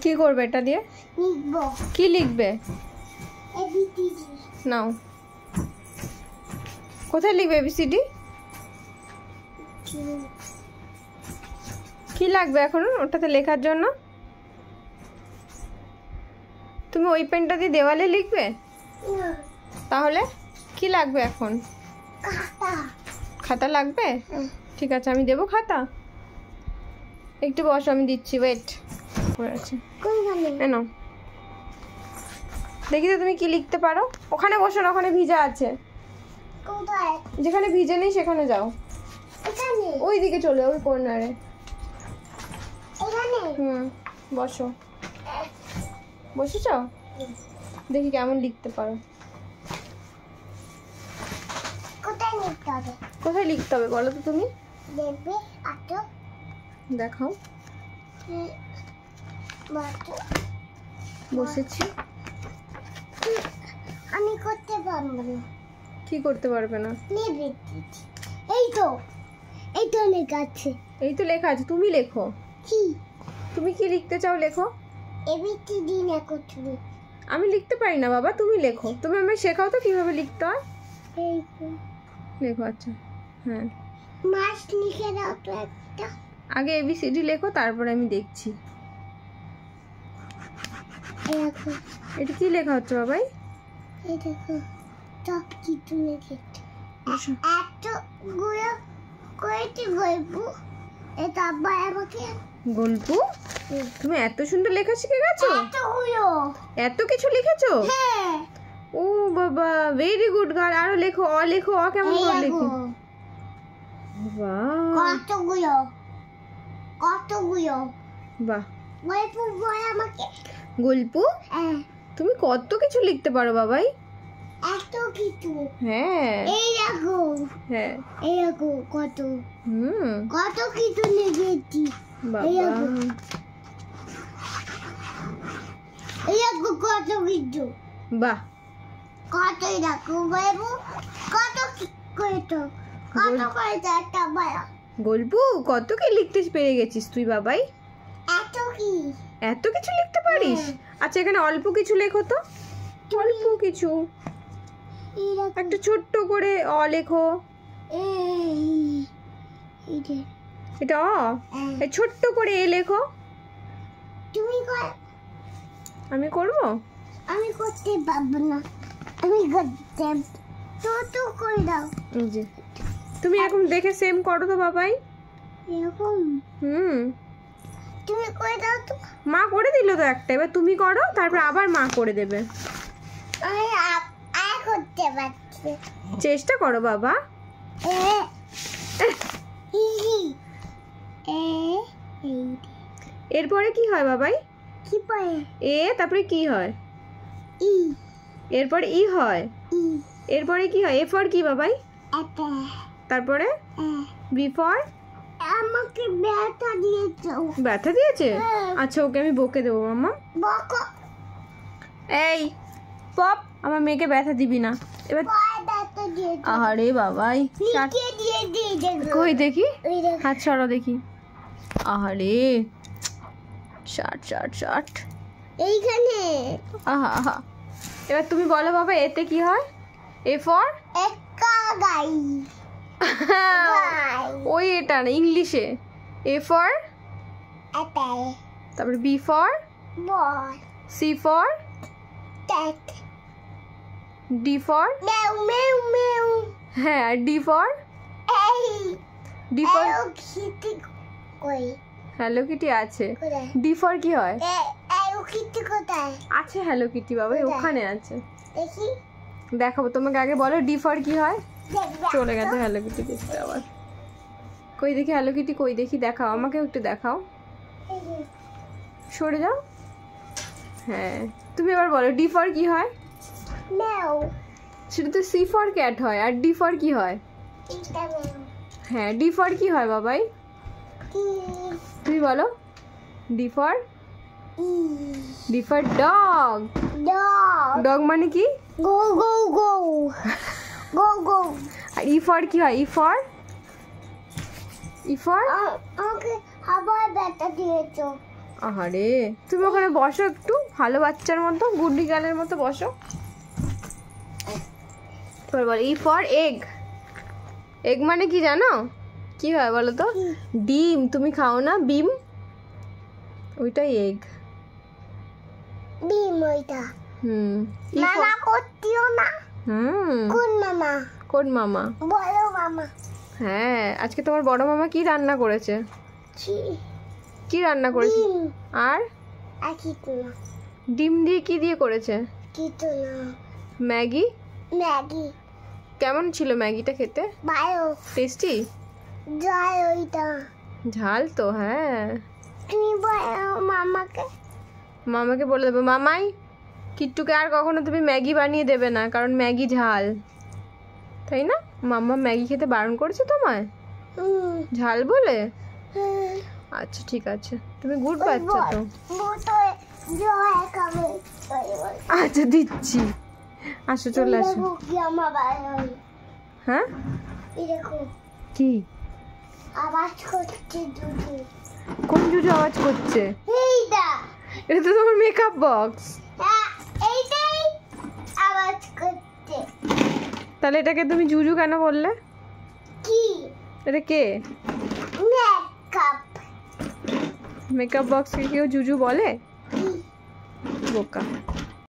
কি করবে এটা দিয়ে? লিখবো। কি লিখবে? এবিসিডি। নাও। কোথায় লিখবে এবিসিডি? কি লাগবে এখন ওটাতে লেখার জন্য? তুমি ওই পেনটা দিয়ে দেওয়ালে লিখবে? তাহলে কি লাগবে এখন? খাতা। খাতা লাগবে? ঠিক আছে, আমি দেবো খাতা। একটু বসো, আমি দিচ্ছি। ওয়েট করে আছে। কেন দেখি তো তুমি কি লিখতে পারো। ওখানে বসো না, ওখানে ভিজা আছে। কোথায়? যেখানে ভিজে নেই সেখানে যাও। এখানে। ওই দিকে চলে, ওই কর্নারে। এখানে। বসো। বসেছ? দেখি কেমন লিখতে পারো। কোথায় লিখতে হবে? কোথায় লিখতে হবে বলো তো তুমি? দেখবে আটো। দেখাও। বসেছি। আমি করতে পারবো না। কি করতে পারবে না? এই তো লেখা আছে। এই তো লেখা আছে, তুমি লেখো। কি? তুমি কি লিখতে চাও লেখো। এবিসিডি লেখো তুমি। আমি লিখতে পারি না বাবা, তুমি লেখো। তুমি আমায় শেখাও তো কিভাবে লিখতে হয়। এই তো লেখো। আচ্ছা হ্যাঁ, মাছ লিখে দাও তো একটা। আগে এবিসিডি লেখো, তারপরে আমি দেখছি। এই দেখো। এটা কি লেখা হচ্ছে বাবাই? এই দেখো সব কিছু লিখে। এত গুলো করেছি গল্প। এটা আবার আমাকে গল্প? তুমি এত সুন্দর লেখা শিখে গেছো? এতগুলো। এত কিছু লিখেছো? হ্যাঁ। ও বাবা, ভেরি গুড গার্ল। আরো লেখো। অ লেখো। অ কেমন করে লিখি? বাহ, কতগুলো। বাহ। গল্প বল আমাকে। গল্প? হ্যাঁ। তুমি কত কিছু লিখতে পারো বাবাই। এত কিছু। হ্যাঁ এই দেখো। হ্যাঁ। এই দেখো কত কত কিছু লিখেছি। বাবা, এই দেখো কত কিছু। বাহ। কতই দেখো বাবু। কত কি করেছো? কত করেছো একটা বলো। গল্প কত কি লিখতে পেরে গেছিস তুই বাবাই। এত কি? এত কিছু লিখতে পারিস? আচ্ছা এখানে অল্প কিছু লেখো তো। অল্প কিছু এই দেখো। একটা ছোট্ট করে অ লেখো। এই যে এটা অ। এই ছোট্ট করে এ লেখো। তুমি কর। আমি করব? আমি করতে পারবো না। আমি করতে তো করে দাও। এই যে তুমি এরকম দেখে সেম করো তো বাবাই। এরকম তুমি করে দাও তো। মা করে দিল তো একটা, এবার তুমি করো, তারপর আবার মা করে দেবে। আমি আর করতে পারছি। চেষ্টা করো বাবা। এরপরে কি হয় বাবাই? কি পরে? এ তারপরে কি হয়? ই। এরপরে ই হয়। ই। এরপরে কি হয়? এ ফর কি বাবাই? অ্যাপেল। তারপরে বি ফর? আমাকে ব্যথা দিয়েছো। ব্যথা দিয়েছে? আচ্ছা ওকে আমি বকে দেবো মাম্মা। বকো। এই পপ, আমার মেয়েকে ব্যথা দিবি না এবার। কয় ব্যথা দিয়েছো? আহারে বাবাই, লিখে দিয়ে দেখো। কই দেখি, ওই দেখো। হাত সরাও দেখি। আহারে, শার্ট। এইখানে। আহা আহা। এবার তুমি বলো বাবা, এতে কি হয়? A for? একা গাই। ওই এটা না, ইংলিশে। A for? অ্যাপেল। তারপরে B for? Ball. C for? Cat. D for? মেউ মেউ মেউ। হ্যাঁ, আর ডি ফর? এই ডি ফর? হ্যালো কিটি কই? হ্যালো কিটি আছে। কোথায়? ডি ফর কি হয়? হ্যালো কিটি কোথায়? আছে হ্যালো কিটি বাবা, ওখানে আছে। দেখি। দেখাবো তোমাকে, আগে বলো ডি ফর কি হয়। দেখবে। চলে গেছে হ্যালো কিটি দেখতে আবার। কই দেখি হ্যালো কিটি, কই দেখি, দেখাও আমাকে একটু দেখাও। সরে যাও। হ্যাঁ, তুমি এবার বলো ডি ফর কি হয়। মেউ। সেটা তো সি ফর ক্যাট হয়, আর ডি ফর কি হয়? এটা মেউ। হ্যাঁ, ডি ফর কি হয় বাবাই? কি? তুমি বলো। D for? E. D for dog. Dog. Dog মানে কি? গো গো গো। গো গো। আর ই ফর কি হয়? E for? E for? আমাকে আবার ব্যথা দিয়েছো। আহারে তুমি ওখানে বসো একটু ভালো বাচ্চার মতো, গুড্ডি গার্লের মতো বসো। তারপর বলো ই ফর এগ। এগ মানে কি জানো? কি হয় বলো তো? ডিম। তুমি খাও না ডিম? ওইটাই এগ। ডিম ওইটা। ই মামা করতিও না। কোন মামা? কোন মামা? বড় মামা। হ্যাঁ, আজকে তোমার বড় মামা কি রান্না করেছে? কি রান্না করেছে? ডিম। আর কিছু না। ডিম দিয়ে কি দিয়ে করেছে? কিছু না। ম্যাগি। ম্যাগি। কেমন ছিল ম্যাগিটা খেতে? ভালো। টেস্টি? ঝাল ওইটা। ঝাল তো, হ্যাঁ। তুমি বলো মামাকে। মামাকে বলে দেবো, মামাই কিট্টুকে আর কখনো তুমি ম্যাগি বানিয়ে দেবে না, কারণ ম্যাগি ঝাল, তাই না? মাম্মা ম্যাগি খেতে বারণ করেছে তোমায় ঝাল বলে? আচ্ছা ঠিক আছে, তুমি গুড বাচ্চা তো। আচ্ছা দিচ্ছি, আসো চলে আসো। হ্যাঁ কি আওয়াজ করছে? জুজু। কোন জুজু আওয়াজ করছে? এইটা। এটা তো তোমার মেকআপ বক্স। এইটাই আওয়াজ করছে। তাহলে এটাকে তুমি জুজু কেন বললে? কি এটা কে? মেকআপ। মেকআপ বক্সকে কেউ জুজু বলে? বোকা।